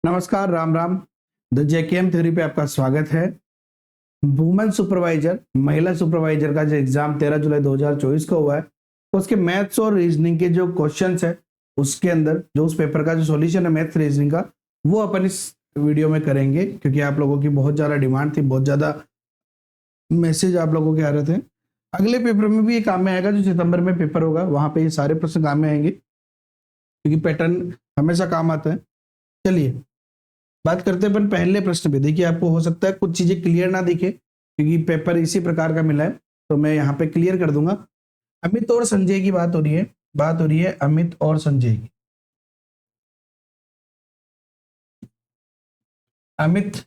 नमस्कार, Ram Ram. The JKM theory पे आपका स्वागत है। वुमेन सुपरवाइजर, महिला सुपरवाइजर का जो एग्जाम 13 जुलाई 2024 को हुआ है, उसके मैथ्स और रीजनिंग के जो क्वेश्चंस है, उसके अंदर जो उस पेपर का जो सॉल्यूशन है मैथ्स रीजनिंग का, वो अपन इस वीडियो में करेंगे, क्योंकि आप लोगों की बहुत ज़्यादा डिमांड थी, बहुत ज़्यादा मैसेज आप लोगों के आ रहे थे। अगले पेपर में भी ये काम में आएगा, जो सितंबर में पेपर होगा, वहां पे ये सारे प्रश्न काम में आएंगे, क्योंकि पैटर्न हमेशा काम आता है। चलिए बात करते हैं अपन पहले प्रश्न पे। देखिए, आपको हो सकता है कुछ चीजें क्लियर ना दिखे, क्योंकि पेपर इसी प्रकार का मिला है, तो मैं यहाँ पे क्लियर कर दूंगा। अमित और संजय की बात हो रही है अमित और संजय की। अमित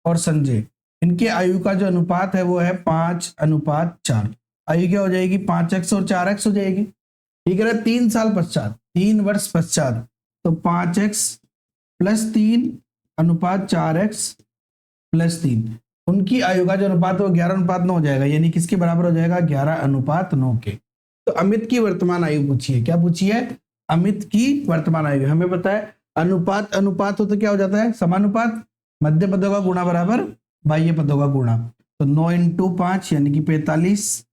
और संजय, इनके आयु का जो अनुपात है वो है 5:4। आयु क्या हो जाएगी? 5x और 4x हो जाएगी। ठीक है ना? 3 साल पश्चात, 3 वर्ष पश्चात, तो 5x + 3:4x + 3, उनकी आयु का जो अनुपात है वो 11:9 हो जाएगा। यानी किसके बराबर हो जाएगा? 11:9 के। तो अमित की वर्तमान आयु पूछी है। क्या पूछी है? अमित की वर्तमान आयु। हमें पता है अनुपात अनुपात हो तो क्या हो जाता है? समानुपात। मध्य पदों का गुणा बराबर बाह्य पदों का गुणा। तो 9 × 5 यानी कि 45x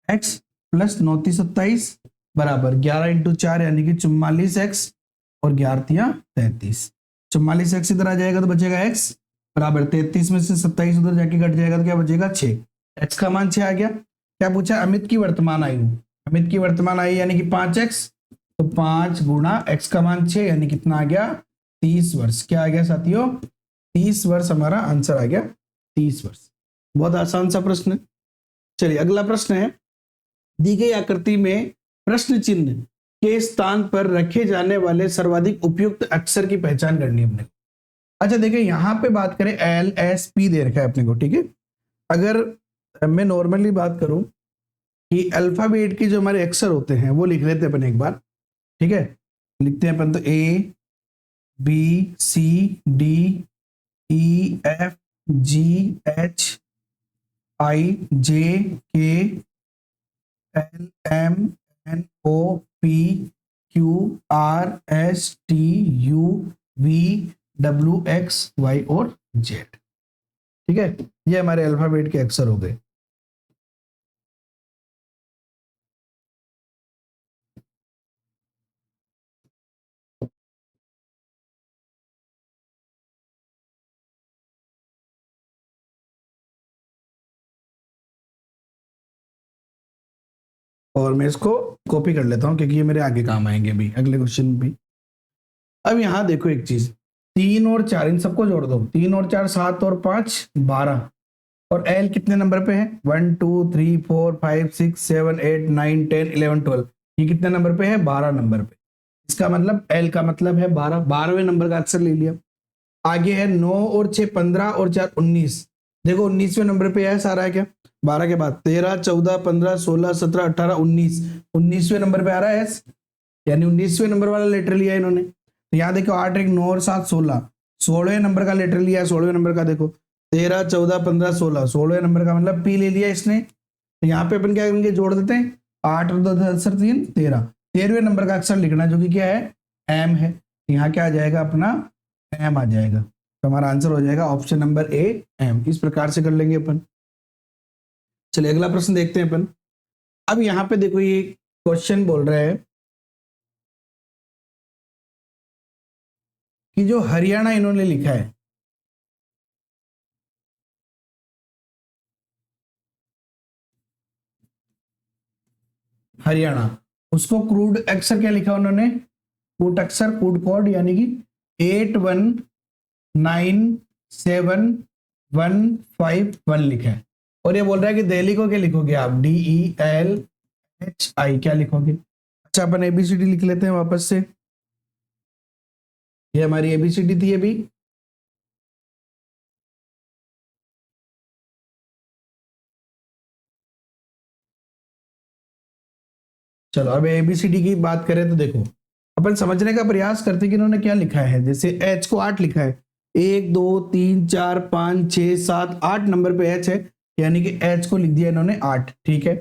+ 9 × 27 बराबर 11 × 4 यानी कि 44x और 11 × 33। 44x इधर आ जाएगा तो बचेगा x बराबर 33 में से 27 उधर जाके घट जाएगा तो क्या बचेगा? 6। x का मान 6 आ गया। क्या पूछा? अमित की वर्तमान आयु। अमित की वर्तमान आयु यानी कि 5x, तो 5 × x का मान 6 यानी कितना आ गया? 30 वर्ष। क्या आ गया साथियों? 30 वर्ष हमारा आंसर आ गया, 30 वर्ष। बहुत आसान सा प्रश्न है। चलिए अगला प्रश्न है, दी गई आकृति में प्रश्न चिन्ह के स्थान पर रखे जाने वाले सर्वाधिक उपयुक्त अक्षर की पहचान करनी है अपने। अच्छा देखिए, यहां पे बात करें LSP दे रखा है अपने को। ठीक है, अगर मैं नॉर्मली बात करूं कि अल्फाबेट के जो हमारे अक्षर होते हैं वो लिख लेते हैं अपन एक बार। ठीक है, लिखते हैं अपन तो ABCDEFGHIJKLMNOPQRSTUVWXY और Z। ठीक है, ये हमारे अल्फाबेट के अक्षर हो गए। और मैं इसको कॉपी कर लेता हूं, क्योंकि ये मेरे आगे काम आएंगे अभी अगले क्वेश्चन में भी। अब यहां देखो एक चीज, 3 और 4 इन सबको जोड़ दो। 3 और 4 7 और 5 12। और एल कितने नंबर पे है? 1 2 3 4 5 6 7 8 9 10 11 12। ये कितने नंबर पे है? 12 नंबर पे। इसका मतलब एल का मतलब है 12, 12वें नंबर का अक्षर ले लिया। आगे है 9 और 6 15 और 4 19। देखो 19वें नंबर पे है सारा है क्या? 12 के बाद 13 14 15 16 17 18 19। 19वें नंबर पे आ रहा है एस, यानी 19वें नंबर वाला लेटर लिया इन्होंने। तो यहाँ देखो 8 1 9 और 7 16। 16वें नंबर का लेटर लिया है। 16वें नंबर का देखो 13 14 15 16। 16वें नंबर का मतलब पी ले लिया इसने। तो यहाँ पे अपन क्या करेंगे? जोड़ देते हैं। 8 और 2 10 3 13। 13वें नंबर का अक्षर लिखना, जो कि क्या है? एम है। यहाँ क्या आ जाएगा अपना? एम आ जाएगा। तो हमारा आंसर हो जाएगा ऑप्शन नंबर ए, एम। इस प्रकार से कर लेंगे अपन। चलिए अगला प्रश्न देखते हैं अपन। अब यहाँ पे देखो, ये क्वेश्चन बोल रहा है कि जो हरियाणा इन्होंने लिखा है, हरियाणा, उसको क्रूड अक्षर क्या लिखा उन्होंने? कूट अक्षर, कूट कोड, यानी कि 8197151 लिखा है। और ये बोल रहा है कि दिल्ली को क्या लिखोगे आप? DELHI क्या लिखोगे? अच्छा अपन ABCD लिख लेते हैं वापस से। ये हमारी ABCD थी अभी। चलो अब ABCD की बात करें तो देखो, अपन समझने का प्रयास करते कि इन्होंने क्या लिखा है। जैसे H को 8 लिखा है, 1 2 3 4 5 6 7 8 नंबर पे H है, यानी कि H को लिख दिया इन्होंने 8। ठीक है,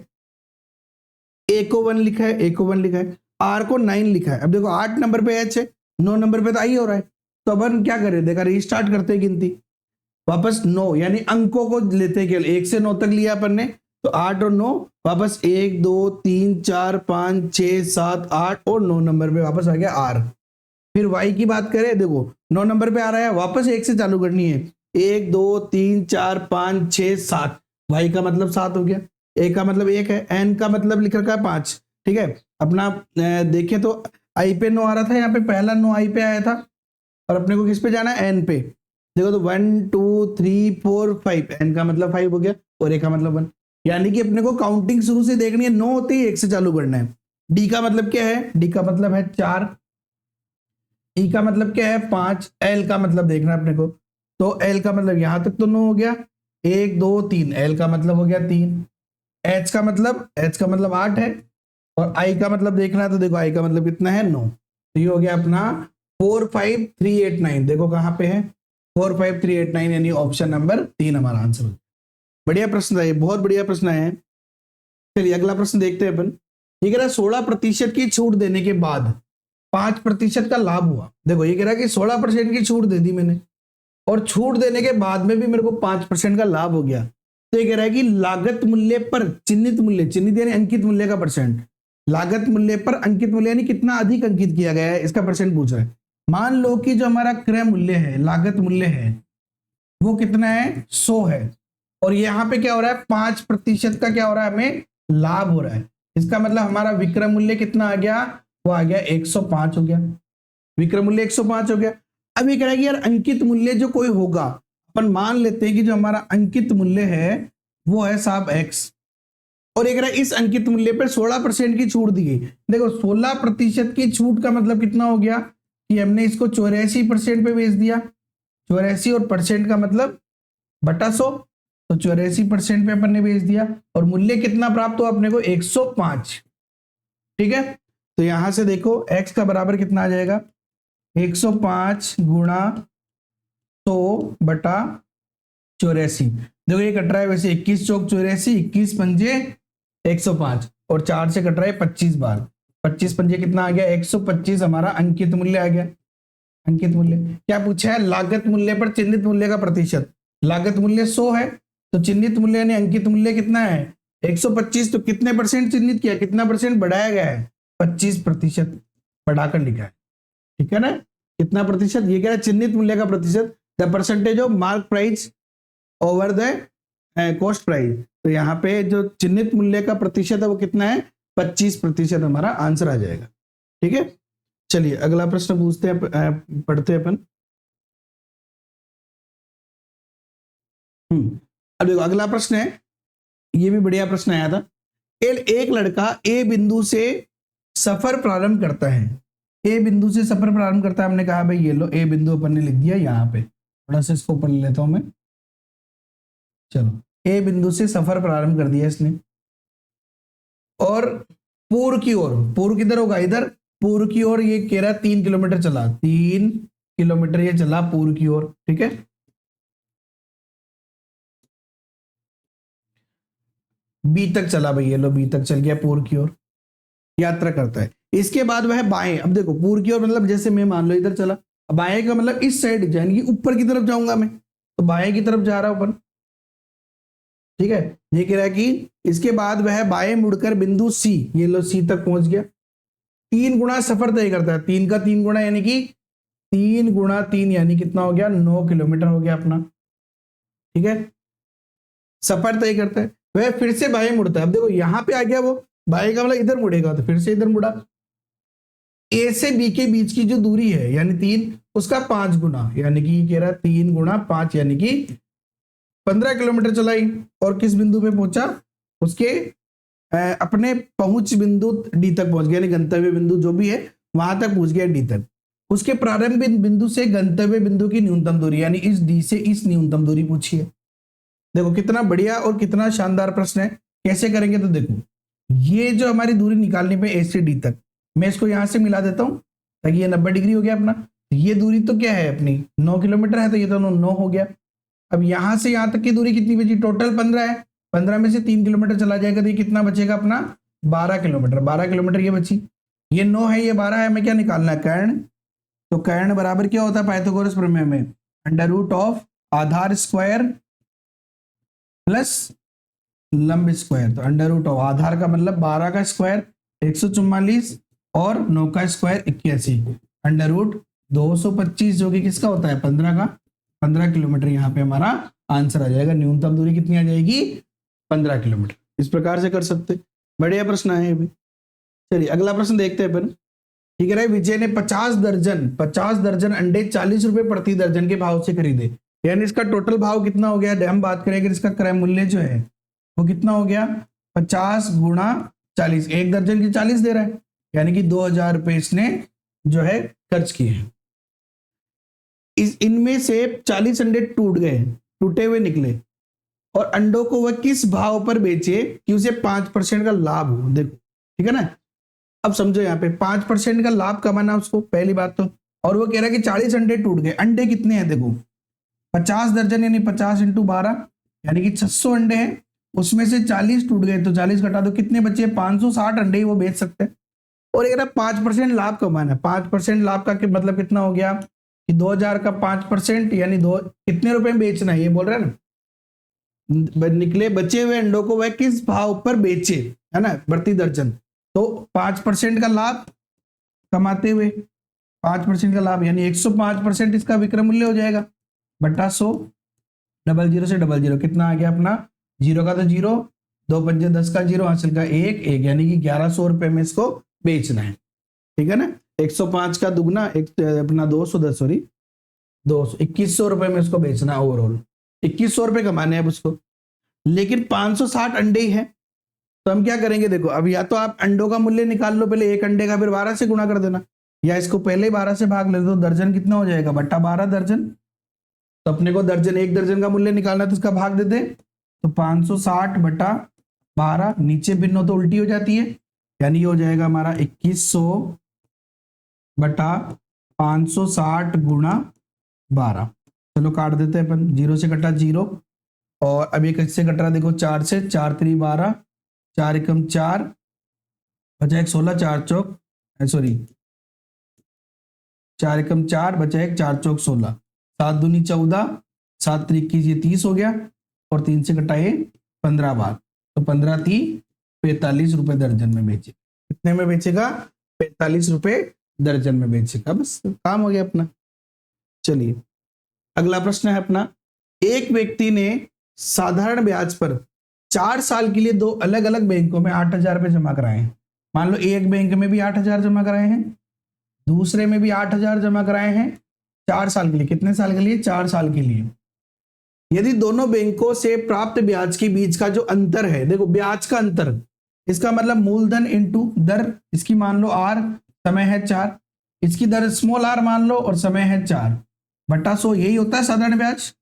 A को 1 लिखा है, A को 1 लिखा है, R को 9 लिखा है। अब देखो 8 नंबर पे H है, 9 नंबर पे तो आई हो रहा है, तो अपन क्या करें, देखा रीस्टार्ट करते गिनती वापस 9, यानी अंकों को लेते केवल 1 से 9 तक लिया अपन ने, तो 8 और 9 वापस 1 2 3 4 5 6 7 8 और 9 नंबर पे वापस आ गया आर। फिर y की बात करें, देखो 9 नंबर पे आ रहा है, वापस 1 से चालू करनी है, 1 2 3 4 5 6 7, y का मतलब 7 हो गया, a का मतलब 1 है, n का मतलब लिख रखा है 5। ठीक है, अपना देखें तो i पे 9 आ रहा था, यहाँ पे पहला 9 i पे आया था, और अपने को किस पे जाना है, n पे। देखो तो 1 2 3 4 5, n का मतलब 5 हो गया और a का मतलब 1, यानी कि अपने को काउंटिंग शुरू से देखनी है, 9 होते ही 1 से चालू करना है। d का मतलब क्या है, d का मतलब है 4, ई का मतलब क्या है 5, एल का मतलब देखना अपने को, तो एल का मतलब यहां तक तो 9 हो गया, 1 2 3, एल का मतलब हो गया 3, एच का मतलब 8 है, और आई का मतलब देखना है, तो देखो आई का मतलब कितना है 9, तो ये हो गया अपना 45389, देखो कहां पे है 45389, यानी ऑप्शन नंबर 3 हमारा आंसर। बढ़िया प्रश्न है, बहुत बढ़िया प्रश्न है। चलिए अगला प्रश्न देखते हैं अपन। ये कह रहा है 16% की छूट देने के बाद 5% का लाभ हुआ। देखो ये कह रहा है कि 16% की छूट दे दी मैंने, और छूट देने के बाद में भी मेरे को 5% का लाभ हो गया, तो ये कह रहा है कि लागत मूल्य पर चिन्हित मूल्य, चिन्हित यानी अंकित मूल्य का परसेंट, लागत मूल्य पर अंकित मूल्य यानी कितना अधिक अंकित किया गया है, इसका परसेंट पूछ रहा है। मान लो कि जो हमारा क्रय मूल्य है, लागत मूल्य है, वो कितना है 100 है, और यहाँ पे क्या हो रहा है 5% का क्या हो रहा है, हमें लाभ हो रहा है। इसका मतलब हमारा विक्रय मूल्य कितना आ गया, वो आ गया 105 हो गया, विक्रय मूल्य 105 हो गया। अब ये कह रहा है कि यार अंकित मूल्य जो कोई होगा, अपन मान लेते हैं कि जो हमारा अंकित मूल्य है वो है साहब x, और एक इस अंकित मूल्य पर 16% की छूट दी गई। देखो 16% की छूट का मतलब कितना हो गया कि हमने इसको 84% पे बेच दिया, 84 और परसेंट का मतलब बटा 100, तो 84% पे अपन ने बेच दिया, और मूल्य कितना प्राप्त हुआ अपने को 105। ठीक है, तो यहां से देखो x का बराबर कितना आ जाएगा, 105 गुणा 100 बटा 84। देखो ये कट रहा है वैसे 21 चौक 84, 21 पंजे 105, और 4 से कट रहा है 25 बार, 25 पंजे कितना आ गया 125, हमारा अंकित मूल्य आ गया। अंकित मूल्य क्या पूछा है, लागत मूल्य पर चिन्हित मूल्य का प्रतिशत, लागत मूल्य 100 है, तो चिन्हित मूल्य यानी अंकित मूल्य कितना है 125, तो कितने परसेंट चिन्हित किया, कितना परसेंट बढ़ाया गया है, 25% बढ़ाकर लिखा है। ठीक है ना, कितना प्रतिशत, ये क्या है चिन्हित मूल्य का प्रतिशत, the percentage of mark price over the cost price, तो यहाँ पे जो चिन्हित मूल्य का प्रतिशत है वो कितना है 25%, हमारा आंसर आ जाएगा। ठीक है, चलिए अगला प्रश्न पूछते हैं, पढ़ते हैं अपन। अब देखो अगला प्रश्न है, ये भी बढ़िया प्रश्न आया था। एक लड़का ए बिंदु से सफर प्रारंभ करता है, ए बिंदु से सफर प्रारंभ करता है, हमने कहा भाई ये लो ए बिंदु अपन ने लिख दिया यहाँ पे, थोड़ा सा इसको ऊपर ले लेता हूं मैं। चलो ए बिंदु से सफर प्रारंभ कर दिया इसने, और पूर्व की ओर, पूर्व किधर होगा इधर, पूर्व की ओर ये कह रहा है 3 किलोमीटर चला, 3 किलोमीटर ये चला पूर्व की ओर। ठीक है, बी तक चला भाई, ये लो बी तक चल गया, पूर्व की ओर यात्रा करता है। इसके बाद वह बाएं, अब देखो पूर्व की ओर मतलब जैसे मैं मान लो इधर चला, बाएं का मतलब इस साइड यानी कि ऊपर की तरफ जाऊंगा मैं, तो बाएं की तरफ जा रहा हूं अपन। ठीक है, ये कह रहा है कि इसके बाद वह बाएं मुड़कर बिंदु सी, ये लो सी तक पहुंच गया, 3 गुना सफर तय करता है, 3 का 3 गुना यानी कि 3 गुना 3 यानी कितना हो गया 9 किलोमीटर हो गया अपना। ठीक है, सफर तय करता है, वह फिर से बाएं मुड़ता है। अब देखो यहां पे आ गया वो, बाएं का मतलब इधर मुड़ेगा, तो फिर से इधर मुड़ा, ए से बी के बीच की जो दूरी है यानी 3, उसका 5 गुना, यानी कि कह रहा है 3 गुना 5 यानी कि 15 किलोमीटर चलाई, और किस बिंदु पे पहुंचा, उसके अपने पहुंच बिंदु डी तक पहुंच गया, यानी गंतव्य बिंदु जो भी है वहां तक पहुंच गया डी तक। उसके प्रारंभिक बिंदु से गंतव्य बिंदु की न्यूनतम दूरी, यानी इस डी से इस न्यूनतम दूरी पूछी है। देखो कितना बढ़िया और कितना शानदार प्रश्न है। कैसे करेंगे, तो देखो ये जो हमारी दूरी निकालनी पे ए से डी तक, मैं इसको यहां से मिला देता हूं ताकि ये 90 डिग्री हो गया अपना। ये दूरी तो क्या है अपनी 9 किलोमीटर है, तो ये तो 9 हो गया। अब यहां से यहां तक की दूरी कितनी बची, टोटल 15 है, 15 में से 3 किलोमीटर चला जाएगा, तो ये कितना बचेगा अपना 12 किलोमीटर, 12 किलोमीटर ये बची, ये 9 है ये 12 है, हमें क्या निकालना है कर्ण, तो कर्ण बराबर क्या होता है पाइथागोरस प्रमेय में, अंडर रूट ऑफ आधार स्क्वायर प्लस लंब स्क्वायर। तो अंडर रूट ऑफ आधार का मतलब 12 का स्क्वायर 144 और 9 का स्क्वायर 81, अंडर रूट 225 जो कि किसका होता है 15 का, 15 किलोमीटर यहाँ पे हमारा आंसर आ जाएगा। न्यूनतम दूरी कितनी आ जाएगी 15 किलोमीटर। इस प्रकार से कर सकते, बढ़िया प्रश्न है ये भी। चलिए अगला प्रश्न देखते हैं अपन। ठीक है, विजय ने 50 दर्जन अंडे 40 रुपए प्रति दर्जन के भाव से खरीदे, यानी इसका टोटल भाव कितना हो गया, हम बात करेंगे इसका क्रय मूल्य जो है वो कितना हो गया 50 गुणा 40, एक दर्जन की 40 दे रहा है, यानी कि 2000 रुपए इसने जो है खर्च किए हैं। इनमें से 40 अंडे टूट गए, टूटे हुए निकले, और अंडों को वह किस भाव पर बेचे कि उसे 5% का लाभ हो। देखो ठीक है ना, अब समझो यहाँ पे 5% का लाभ कमाना उसको, पहली बात तो। और वो कह रहा है कि 40 अंडे टूट गए, अंडे कितने हैं देखो 50 दर्जन यानी 50 इंटू 12 यानी कि 600 अंडे हैं, उसमें से 40 टूट गए तो 40 घटा दो, कितने बचे 560 अंडे ही वो बेच सकते हैं। और एक 5% लाभ कमाना है, 5% लाभ का मतलब कितना हो गया कि 2000 का 5% यानी दो कितने रुपए में बेचना है, ये बोल रहे हैं ना। निकले बचे हुए अंडों को वह किस भाव पर बेचे, है ना, प्रति दर्जन। तो 5% का लाभ कमाते हुए 5% का लाभ यानी 105% इसका विक्रय मूल्य हो जाएगा बट्टा 100, डबल जीरो से डबल जीरो कितना आ गया अपना, जीरो का तो जीरो, 2 पंजे 10 का जीरो, हासिल का 1 यानी कि 1100 रुपए में इसको बेचना है। ठीक है ना, 105 का दुगना अपना 210, सॉरी 200, 2100 रुपए में उसको बेचना ओवरऑल, 2100 रुपए कमाने हैं उसको। लेकिन 560 अंडे ही है, तो हम क्या करेंगे देखो, अब या तो आप अंडों का मूल्य निकाल लो पहले, एक अंडे का फिर 12 से गुणा कर देना, या इसको पहले 12 से भाग ले दो, दर्जन कितना हो जाएगा बट्टा 12 दर्जन। तो अपने को दर्जन, एक दर्जन का मूल्य निकालना है तो इसका भाग दे दे, तो 560 बटा 12, नीचे भिन्न हो तो उल्टी हो जाती है, यानी ये हो जाएगा हमारा 2100 बटा 560 गुणा 12। चलो काट देते हैं अपन, जीरो से कटा जीरो, और अब एक से कट रहा देखो 4 से, 4 3 12, 4 एकम 4, बचा एक 16, 4 चौक सॉरी 4 एकम 4, बचा एक 4 चौक 16, 7 दूनी 14, 7 3 21, ये 30 हो गया, और 3 से कटा ये 15 बार, तो 15 3 45 रुपए दर्जन में बेचे। कितने में बेचेगा 45 रुपए दर्जन में बेचेगा, बस काम हो गया अपना। चलिए अगला प्रश्न है अपना, एक व्यक्ति ने साधारण ब्याज पर 4 साल के लिए 2 अलग अलग बैंकों में 8000 रुपए जमा कराए हैं। मान लो एक बैंक में भी 8000 जमा कराए हैं, दूसरे में भी 8000 जमा कराए हैं, 4 साल के लिए। कितने साल के लिए 4 साल के लिए। यदि दोनों बैंकों से प्राप्त ब्याज के बीच का जो अंतर है, देखो ब्याज का अंतर, इसका मतलब मूलधन इंटू दर, इसकी मान लो आर, समय है 4, इसकी दर स्मॉल आर मान लो और समय है 4 बटा 100, यही होता है साधारण ब्याज।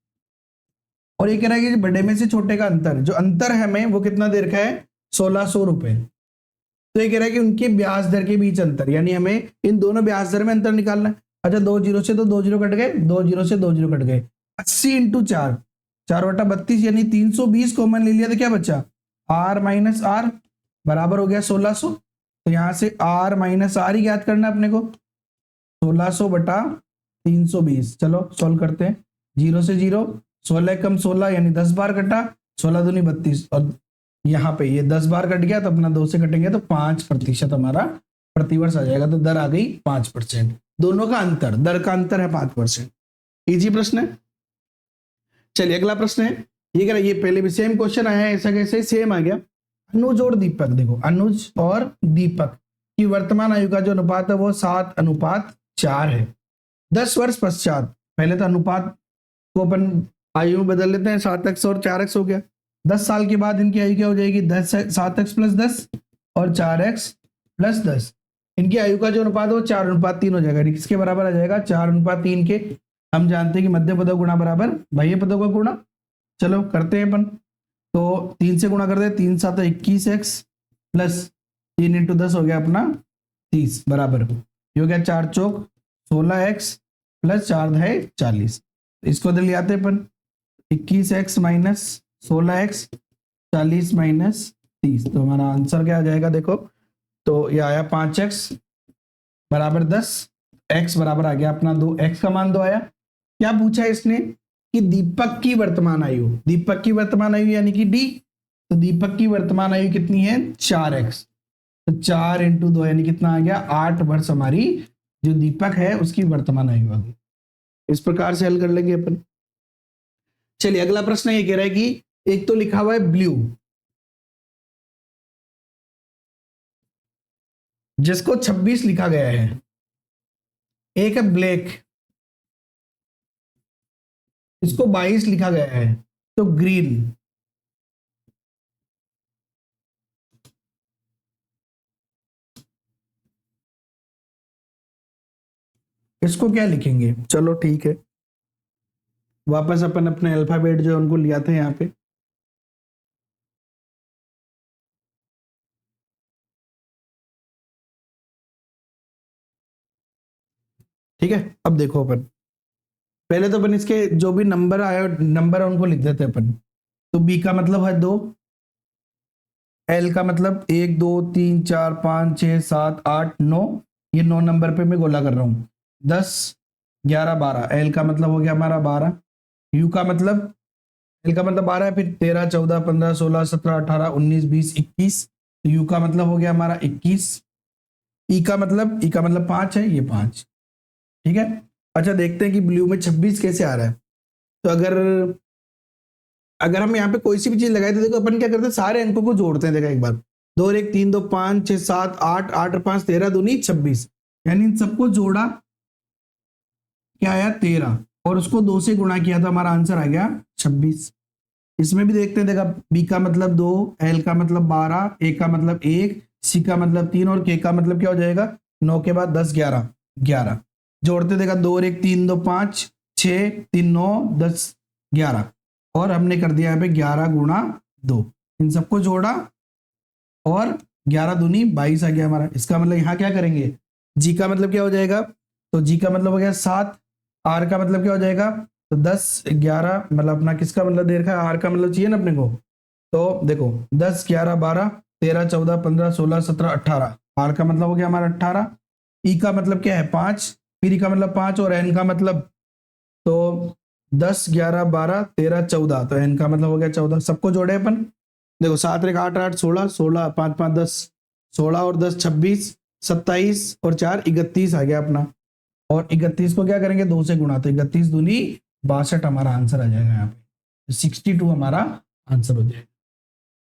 और ये कह रहा है कि बड़े में से छोटे का अंतर, जो अंतर है हमें वो कितना दे रखा है 1600 रुपए। तो ये कह रहा है कि उनके ब्याज दर के बीच अंतर, यानी हमें इन दोनों ब्याज दर में अंतर निकालना है। अच्छा 2 जीरो से तो 2 जीरो कट गए, 2 जीरो से 2 जीरो कट गए, 80 इंटू 4, 4 बटा 32 यानी 320 कॉमन ले लिया तो क्या बचा आर माइनस आर बराबर हो गया 1600। तो यहां से आर माइनस आर ही ज्ञात करना अपने को, 1600 बटा 320। चलो सॉल्व करते हैं, जीरो से जीरो, 16 कम 16 यानी 10 बार कटा, 16 दूनी 32, और यहाँ पे ये 10 बार कट गया तो अपना 2 से कटेंगे तो 5% हमारा प्रतिवर्ष आ जाएगा। तो दर आ गई 5%, दोनों का अंतर, दर का अंतर है 5%। इजी प्रश्न है। चलिए अगला प्रश्न है, ये कह रहा है, ये पहले भी सेम क्वेश्चन आया है, ऐसा कैसे सेम आ गया। अनुज और दीपक, देखो अनुज और दीपक की वर्तमान आयु का जो अनुपात है वो 7:4 है। 10 वर्ष पश्चात, पहले तो अनुपात को अपन आयु में बदल लेते हैं, 7x और 4x हो गया। 10 साल के बाद इनकी आयु क्या हो जाएगी 7x प्लस 10 और 4x प्लस 10। इनकी आयु का जो अनुपात है वो 4:3 हो जाएगा। किसके बराबर आ जाएगा 4:3 के। हम जानते हैं कि मध्य पदों गुणा बराबर बाह्य पदों का गुणा। चलो करते हैं अपन, तो 3 से गुणा कर दे, 3 7 21x प्लस 3 इंटू 10 हो गया अपना 30 बराबर, ये हो गया 4 चौक 16x प्लस 4 है 40। इसको इधर ले आते अपन, 21x माइनस 16x 40 माइनस 30, तो हमारा आंसर क्या आ जाएगा देखो, तो ये आया 5x बराबर 10, x बराबर आ गया अपना 2, x का मान 2 आया। क्या पूछा इसने कि दीपक की वर्तमान आयु, दीपक की वर्तमान आयु यानी कि d, तो दीपक की वर्तमान आयु कितनी है 4x, तो 4 इंटू 2 यानी कितना आ गया 8 वर्ष हमारी जो दीपक है उसकी वर्तमान आयु आ गई। इस प्रकार से हल कर लेंगे अपन। चलिए अगला प्रश्न ये कह रहा है कि एक तो लिखा हुआ है ब्लू, जिसको 26 लिखा गया है, एक है ब्लैक, इसको 22 लिखा गया है, तो ग्रीन, इसको क्या लिखेंगे? चलो ठीक है, वापस अपन अपने अल्फाबेट जो है उनको ले आते हैं यहाँ पे। ठीक है, अब देखो अपन पहले तो अपन इसके जो भी नंबर आए नंबर उनको लिख देते हैं अपन। तो बी का मतलब है 2, एल का मतलब 1 2 3 4 5 6 7 8 9, ये 9 नंबर पे मैं गोला कर रहा हूँ। 10 11 12, एल का मतलब हो गया हमारा 12, यू का मतलब, एल का मतलब 12 है, फिर 13 14 15 16 17 18 19 20 21, यू का मतलब हो गया हमारा 21, ई का मतलब 5 है, ये 5। ठीक है, अच्छा देखते हैं कि ब्लू में 26 कैसे आ रहा है। तो अगर अगर हम यहाँ पे कोई सी भी चीज लगाए तो देखो अपन क्या करते हैं, सारे अंकों को जोड़ते हैं। देखा एक बार, 2 और 1 3 2 5 6 7 8 8 और 5 13 दूनी 26, यानी इन सबको जोड़ा, क्या आया 13, और उसको 2 से गुणा किया तो हमारा आंसर आ गया 26। इसमें भी देखते हैं, देखा बी का मतलब 2, एल का मतलब 12, ए का मतलब 1, सी का मतलब 3 और के का मतलब क्या हो जाएगा 9 के बाद 10 11 11, जोड़ते देखा 2 और 1 3 2 5 6 3 9 10 11, और हमने कर दिया यहाँ पे 11 गुणा 2, इन सबको जोड़ा और 11 दूनी 22 आ गया हमारा। इसका मतलब यहाँ क्या करेंगे, जी का मतलब क्या हो जाएगा, तो जी का मतलब हो गया 7, आर का मतलब क्या हो जाएगा, तो 10 11, मतलब अपना किसका मतलब दे रखा है, आर का मतलब चाहिए ना अपने को, तो देखो 10 11 12 13 14 15 16 17 18, आर का मतलब हो गया हमारा 18, ई का मतलब क्या है 5, फिर ई का मतलब 5, और एन का मतलब तो 10 11 12 13 14, तो एन का मतलब हो गया 14। सबको जोड़े अपन, देखो 7 1 8 8 16 16 5 5 10 16 और 10 26 27 और 4 31 आ गया अपना, और 31 को क्या करेंगे 2 से गुणा, तो 31 दूनी 62 हमारा आंसर आ जाएगा यहाँ पे, 62 हमारा आंसर हो जाएगा।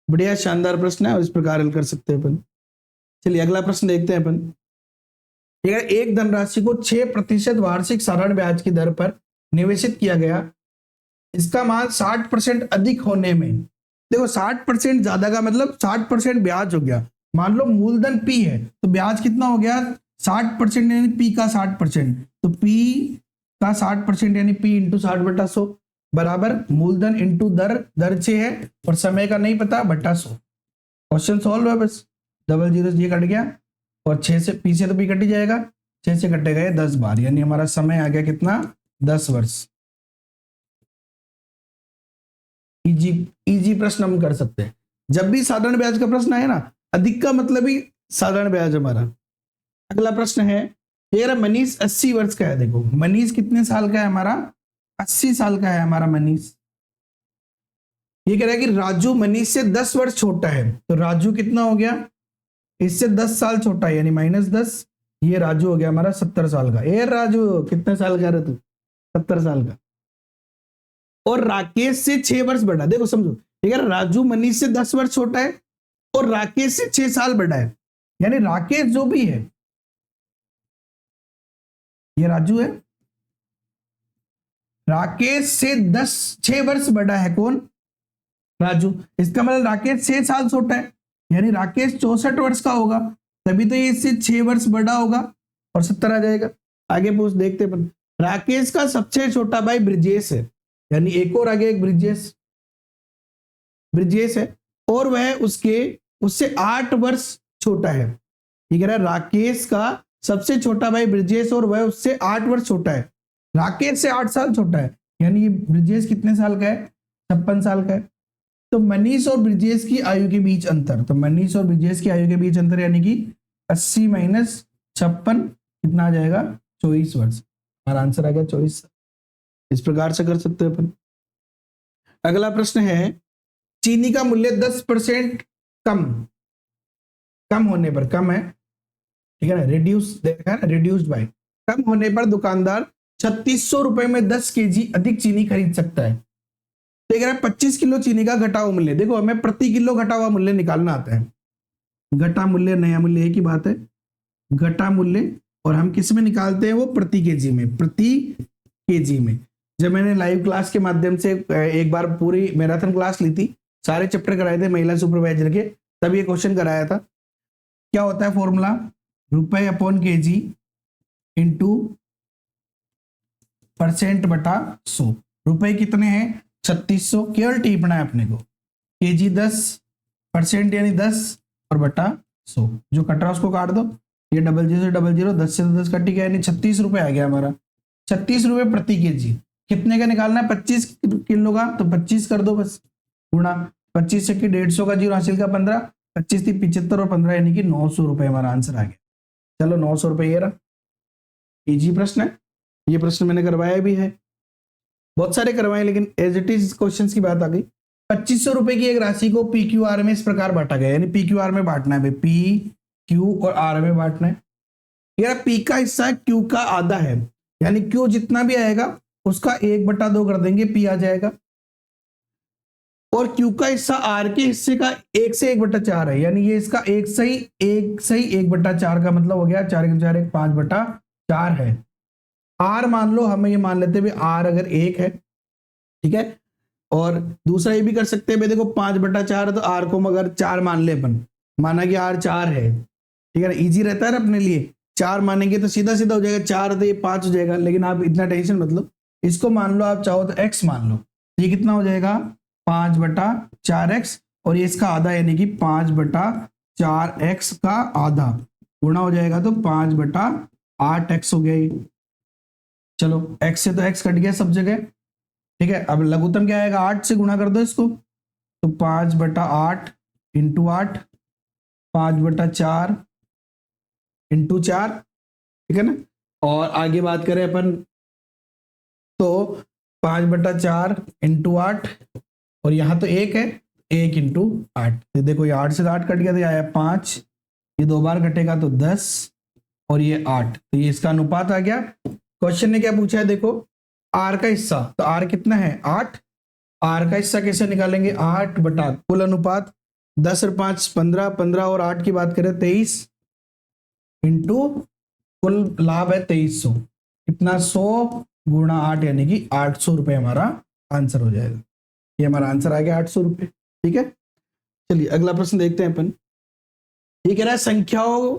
बढ़िया शानदार प्रश्न है और इस प्रकार हल कर सकते हैं अपन। चलिए अगला प्रश्न देखते हैं अपन। एक धनराशि को 6% वार्षिक साधारण ब्याज की दर पर निवेशित किया गया, इसका मान 60% अधिक होने में, देखो 60% ज्यादा का मतलब 60% ब्याज हो गया। मान लो मूलधन पी है तो ब्याज कितना हो गया 60%, यानी पी का 60%, तो पी का 60% यानी पी इंटू 60/100 बराबर मूलधन इंटू दर, दर 6 है और समय का नहीं पता बटा 100। क्वेश्चन सॉल्व है बस, डबल जीरो ये कट गया और 6 से पी से तो पी कट ही जाएगा, 6 से कटेगा ये 10 बार, यानी हमारा समय आ गया कितना 10 वर्ष। इजी इजी प्रश्न हम कर सकते हैं। जब भी साधारण ब्याज का प्रश्न आए ना, अधिक का मतलब ही साधारण ब्याज हमारा। अगला प्रश्न है, ये मनीष 80 वर्ष का है। देखो मनीष कितने साल का है हमारा, 80 साल का है हमारा मनीष। ये कह रहा है कि राजू मनीष से 10 वर्ष छोटा है, तो राजू कितना हो गया, इससे 10 साल छोटा है यानी -10, ये राजू हो गया हमारा 70 साल का। ए राजू कितने साल का है तू, 70 साल का। और राकेश से 6 वर्ष बड़ा, देखो समझो ठीक है, राजू मनीष से 10 वर्ष छोटा है और राकेश से 6 साल बड़ा है, यानी राकेश जो भी है, ये राजू है, राकेश से 6 वर्ष बड़ा है कौन, राजू। इसका मतलब राकेश 6 साल छोटा है, यानी राकेश 64 वर्ष का होगा, तभी तो ये इससे 6 वर्ष बड़ा होगा और 70 आ जाएगा। आगे पूछ देखते पर, राकेश का सबसे छोटा भाई ब्रिजेश है, यानी एक और आगे एक ब्रिजेश, ब्रिजेश है और वह उससे 8 वर्ष छोटा है। ठीक है, राकेश का सबसे छोटा भाई ब्रिजेश और वह उससे 8 वर्ष छोटा है, राकेश से 8 साल छोटा है, यानी ये ब्रिजेश कितने साल का है, 56 साल का है। तो मनीष और ब्रिजेश की आयु के बीच अंतर, तो मनीष और ब्रिजेश की आयु के बीच अंतर यानी कि 80 - 56 कितना आ जाएगा 24 वर्ष। हमारा आंसर आ गया 24। इस प्रकार से कर सकते हैं अपन। अगला प्रश्न है, चीनी का मूल्य 10% कम कम होने पर, कम है ठीक है ना, रिड्यूस देखा है, रिड्यूस्ड बाय, कम होने पर दुकानदार 3600 रुपए में 10 केजी अधिक चीनी खरीद सकता है। देख रहा है 25 किलो चीनी का घटा हुआ मूल्य, देखो हमें प्रति किलो घटा हुआ मूल्य निकालना आता है। घटा मूल्य नया मूल्य एक ही बात है, घटा मूल्य, और हम किस में निकालते हैं, वो प्रति केजी में, प्रति केजी में। जब मैंने लाइव क्लास के माध्यम से एक बार पूरी मैराथन क्लास ली थी, सारे चैप्टर कराए थे महिला सुपरवाइजर के, तब ये क्वेश्चन कराया था। क्या होता है फॉर्मूला, रुपए अपॉन केजी इंटू परसेंट बटा 100। रुपए कितने हैं 3600, केवल टीपना है अपने को, केजी 10, परसेंट यानी 10 और बटा 100, जो कट रहा उसको काट दो, ये 0000, 10 से 10 कट गया, यानी 36 रुपए आ गया हमारा। 36 रुपए प्रति केजी, कितने का निकालना है 25 किलो का, तो 25 कर दो बस, गुणा 25 से 150 का जीरो हासिल का 15, 25 थी 75 और 15 यानी कि 900 रुपए हमारा आंसर आ गया। चलो 900 रुपए ये रहा, इजी प्रश्न है, ये प्रश्न मैंने करवाया भी है, बहुत सारे करवाए, लेकिन एज इट इज क्वेश्चन की बात आ गई। 2500 रुपए की एक राशि को पी क्यू आर में इस प्रकार बांटा गया, यानी पी क्यू आर में बांटना है भाई, पी क्यू और आर में बांटना है। यार पी का हिस्सा क्यू का आधा है, यानी क्यू जितना भी आएगा उसका 1/2 कर देंगे, पी आ जाएगा, और क्यू का हिस्सा आर के हिस्से का 1 से 1/4 है, यानी ये इसका 1 सही 1/4 का मतलब हो गया 4 × 4 = 5/4 है। आर मान लो, हमें ये मान लेते हैं आर अगर 1 है, ठीक है, और दूसरा ये भी कर सकते हैं भाई, देखो 5/4 तो आर को मगर 4 मान ले अपन, माना कि आर 4 है, ठीक है ना, इजी रहता है ना अपने लिए, 4 मानेंगे तो सीधा सीधा हो जाएगा, 4 तो ये 5 हो जाएगा, लेकिन आप इतना टेंशन मत लो, इसको मान लो आप चाहो तो x मान लो, ये कितना हो जाएगा 5/4x, और ये इसका आधा यानी कि 5/4x का आधा, गुणा हो जाएगा तो 5/8x हो गया ये। चलो x से तो x कट गया सब जगह, ठीक है, अब लघुत्तम क्या आएगा, 8 से गुणा कर दो इसको, तो 5/8 इंटू 8, 5/4 इंटू 4, ठीक है ना, और आगे बात करें अपन तो 5/4 इंटू 8, और यहां तो 1 है, 1 इंटू 8, तो देखो ये 8 से 8 कट गया तो आया 5, ये 2 बार कटेगा तो 10, और ये 8, तो ये इसका अनुपात आ गया। क्वेश्चन ने क्या पूछा है, देखो आर का हिस्सा, तो आर कितना है 8, आर का हिस्सा कैसे निकालेंगे, 8 बटा कुल अनुपात 10 और 5 15, 15 और 8 की बात करें 23, इंटू कुल लाभ है 2300, कितना 100 गुणा 8 यानी कि 800 रुपए हमारा आंसर हो जाएगा। ये हमारा आंसर आ गया 800 रुपए, ठीक है। चलिए अगला प्रश्न देखते हैं अपन। ये कह रहा है संख्याओं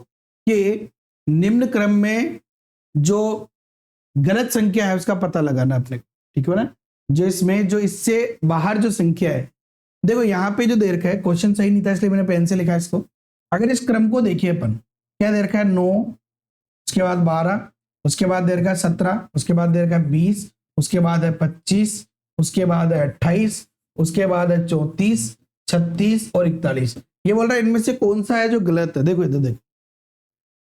के निम्न क्रम में जो गलत संख्या है उसका पता लगाना अपने, ठीक है ना, जो इसमें जो इससे बाहर जो संख्या है, देखो यहाँ पे जो दे रखा है, क्वेश्चन सही नहीं था इसलिए मैंने पेन से लिखा है इसको। अगर इस क्रम को देखिए अपन, क्या दे रखा है 9, उसके बाद 12, उसके बाद दे रखा है 17, उसके बाद दे रखा है 20, उसके बाद है 25, उसके बाद है 28, उसके बाद है 34, 36 और 41। ये बोल रहा है इनमें से कौन सा है जो गलत है। देखो इधर देखो,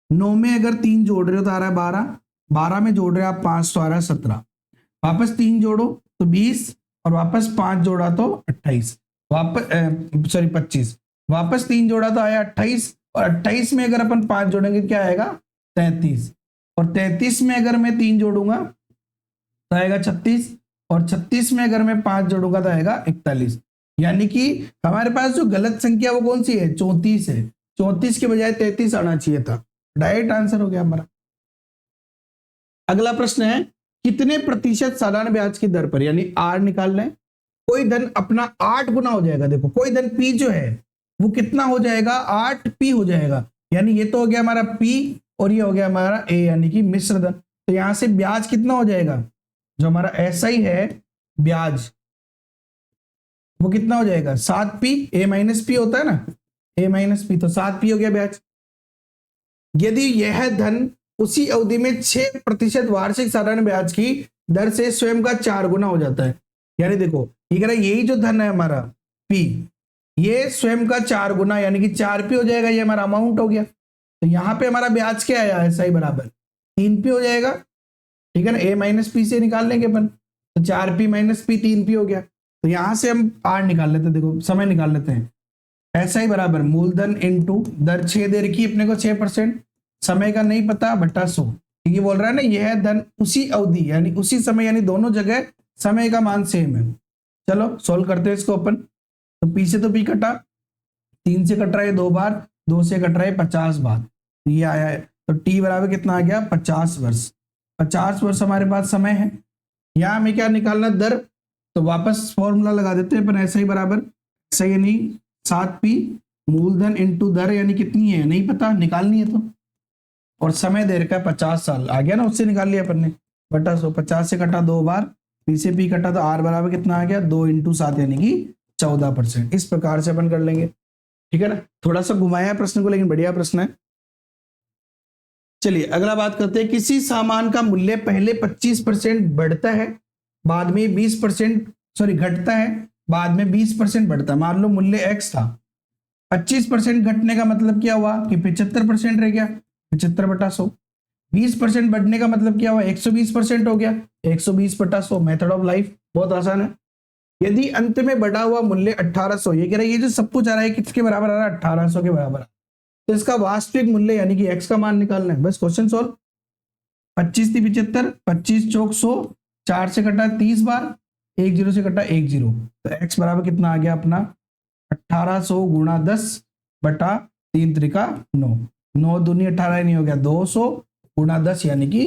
9 में अगर 3 जोड़ रहे हो तो आ रहा है 12, 12 में जोड़ रहे हो आप 5 तो आ रहा है 17, वापस 3 जोड़ो तो 20, और वापस 5 जोड़ा तो 28, वापस सॉरी 25, वापस 3 जोड़ा तो आया 28, और 28 में अगर अपन 5 जोड़ेंगे क्या आएगा 33, और 33 में अगर मैं 3 जोड़ूंगा तो आएगा 36, और 36 में अगर मैं 5 जोड़ूंगा तो आएगा 41। यानी कि हमारे पास जो गलत संख्या वो कौन सी है 34 है, 34 के बजाय 33 आना चाहिए था, डायरेक्ट आंसर हो गया हमारा। अगला प्रश्न है कितने प्रतिशत सालाना ब्याज की दर पर, यानी आर निकालना है, कोई धन अपना 8 गुना हो जाएगा। देखो कोई धन पी जो है वो कितना हो जाएगा 8p हो जाएगा, यानी ये तो हो गया हमारा p और ये हो गया हमारा a, यानी कि मिश्र धन। तो यहां से ब्याज कितना हो जाएगा, जो हमारा SI है ब्याज वो कितना हो जाएगा 7p, a माइनस p होता है ना, a माइनस p, तो 7p हो गया ब्याज। यदि यह धन उसी अवधि में 6% वार्षिक साधारण ब्याज की दर से स्वयं का 4 गुना हो जाता है, यानी देखो ये कह रहा है यही जो धन है हमारा p, ये स्वयं का 4 गुना यानी कि 4p हो जाएगा, ये हमारा अमाउंट हो गया। तो यहाँ पे हमारा ब्याज क्या आया SI बराबर 3p हो जाएगा, ठीक है ना, a माइनस पी से निकाल लेंगे अपन, तो 4p माइनस पी 3p हो गया। तो यहां से हम r निकाल लेते हैं, देखो समय निकाल लेते हैं। ऐसा ही बराबर मूलधन इनटू दर 6 दे रखी अपने को 6%, समय का नहीं पता बटा 100। ये बोल रहा है ना, यह है धन उसी अवधि यानी उसी समय, यानी दोनों जगह समय का मान सेम है। चलो सॉल्व करते हैं इसको अपन। तो पी से तो पी कटा, 3 से कट रहा है 2 बार, 2 से कट रहा है 50 बार, तो ये आया है। तो टी बराबर कितना आ गया 50 वर्ष। 50 वर्ष हमारे पास समय है। यहाँ हमें क्या निकालना दर, तो वापस फॉर्मूला लगा देते हैं अपन, ऐसा ही बराबर ऐसा यानी 7p मूलधन इनटू दर यानी कितनी है नहीं पता, निकालनी है तो, और समय दे रखा है 50 साल, आ गया ना, उससे निकाल लिया अपन ने बटा 100। 50 से कटा 2 बार, पी से पी कटा, तो आर बराबर कितना आ गया 2 इंटू 7 यानी कि 14%। इस प्रकार से अपन कर लेंगे, ठीक है ना। थोड़ा सा घुमाया प्रश्न को, लेकिन बढ़िया प्रश्न है। चलिए अगला बात करते हैं, किसी सामान का मूल्य पहले 25% बढ़ता है, बाद में 20% घटता है, बाद में 20% बढ़ता है। मान लो मूल्य x था, 25% घटने का मतलब क्या हुआ कि 75% रह गया, 75 बटा 100। 20% बढ़ने का मतलब क्या हुआ 120% हो गया, 120 बटा 100। मेथड ऑफ लाइफ बहुत आसान है। यदि अंत में बढ़ा हुआ मूल्य 1800, ये कह रहा है ये जो सब कुछ आ रहा है किसके बराबर आ रहा है 1800 के बराबर, तो इसका वास्तविक मूल्य यानी कि x का मान निकालना है। बस क्वेश्चन सॉल्व। 25 थी 75, 25 चौक 100, 4 से कटा 30 बार, 1 0 से कटा 1 0, तो x बराबर कितना आ गया अपना 1800 गुणा 10 बटा 3 त्रिका 9, 9 दूनी 18 नहीं हो गया 200 गुणा 10 यानी कि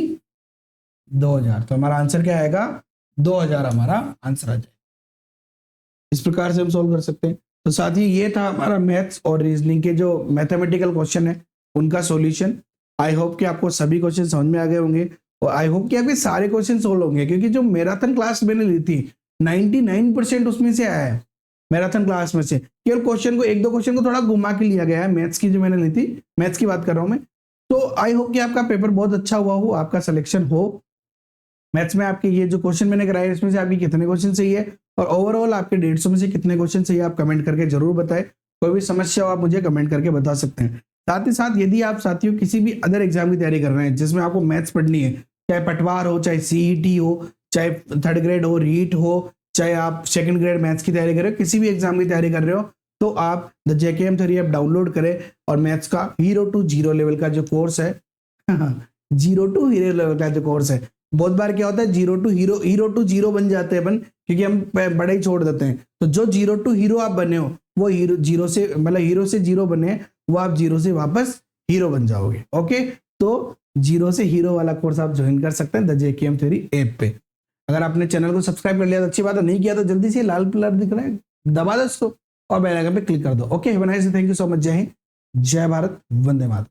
2000। तो हमारा आंसर क्या आएगा 2000 हमारा आंसर आ जाएगा। इस प्रकार से हम सॉल्व कर सकते हैं। तो साथ ही ये था हमारा मैथ्स और रीजनिंग के जो मैथमेटिकल क्वेश्चन है उनका सॉल्यूशन। आई होप कि आपको सभी क्वेश्चन समझ में आ गए होंगे, और आई होप कि आपके सारे क्वेश्चन सोल्व होंगे, क्योंकि जो मैराथन क्लास मैंने ली थी 99% उसमें से आया है। मैराथन क्लास में से केवल क्वेश्चन को 1-2 क्वेश्चन को थोड़ा घुमा के लिया गया है, मैथ्स की जो मैंने ली थी, मैथ्स की बात कर रहा हूं मैं। तो आई होप कि आपका पेपर बहुत अच्छा हुआ हो, आपका सिलेक्शन हो। मैथ्स में आपके ये जो क्वेश्चन मैंने कराए इसमें से आपके कितने क्वेश्चन सही है, और ओवरऑल आपके 150 में से कितने क्वेश्चन सही है, आप कमेंट करके जरूर बताएं। कोई भी समस्या हो आप मुझे कमेंट करके बता सकते हैं। साथ ही साथ यदि आप साथियों किसी भी अदर एग्जाम की तैयारी कर रहे हैं जिसमें आपको मैथ्स पढ़नी है, चाहे पटवार हो, चाहे सीईटी हो, चाहे 3rd ग्रेड हो, रीट हो, चाहे आप 2nd ग्रेड मैथ्स की तैयारी कर रहे हो, किसी भी एग्जाम की तैयारी कर रहे हो, तो आप the JKM theory app download करें और मैथ्स का 0 to 0 लेवल का जो कोर्स है 0 to 0 लेवल का जो कोर्स है, बहुत बार क्या होता है 0 to हीरो टू जीरो बन जाते हैं अपन, क्योंकि हम बड़े ही छोड़ देते हैं। तो जो 0 to हीरो आप बने हो वो हीरो से मतलब हीरो से 0 बने, वो आप 0 से वापस हीरो बन जाओगे। ओके, तो 0 से हीरो वाला कोर्स आप ज्वाइन कर सकते हैं द JKM थ्योरी ऐप पे। अगर आपने चैनल को सब्सक्राइब कर लिया तो अच्छी बात है, नहीं किया तो जल्दी से लाल कलर दिख रहा है दबा दो उसको और बेल आइकन पे क्लिक कर दो। Okay, have a nice day, thank you so much. जय हिंद, जय भारत, वंदे मातरम।